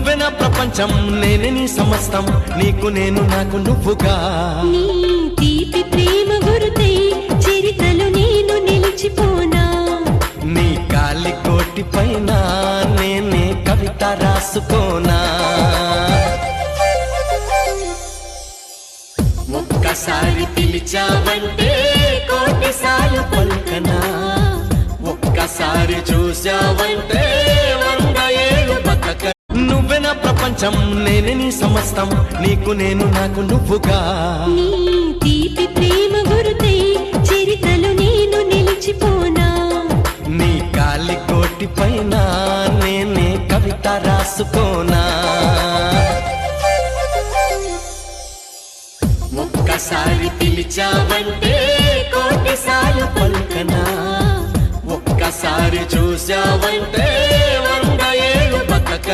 నువ్వే నా ప్రపంచం, నేనే నీ సమస్తం, నీకు నేను నాకు నువ్వుగా. నీ తీపి ప్రేమ గురుతై చరితలు నేను నిలిచిపోనా. నీ కాలి కోటి పైన నేనే కవిత రాసుకోనా. ఒక్కసారి పిలిచావంటే కోటిసార్లు పలుకనా. ఒక్కసారి చూసావంటే 100 ఏళ్ళు బతక. నువ్వే నా ప్రపంచం, నేనే నీ సమస్తం, నీకు నేను నాకు నువ్వుగా. నీ తీపి ప్రేమ గురుతై చరితలు నేను నిలిచిపోనా. నీ కాలి కోటి పైన నేనే కవిత రాసుకోనా. ఒక్కసారి పిలిచావంటే కోటిసార్లు పలుకనా. ఒక్కసారి చూసావంటే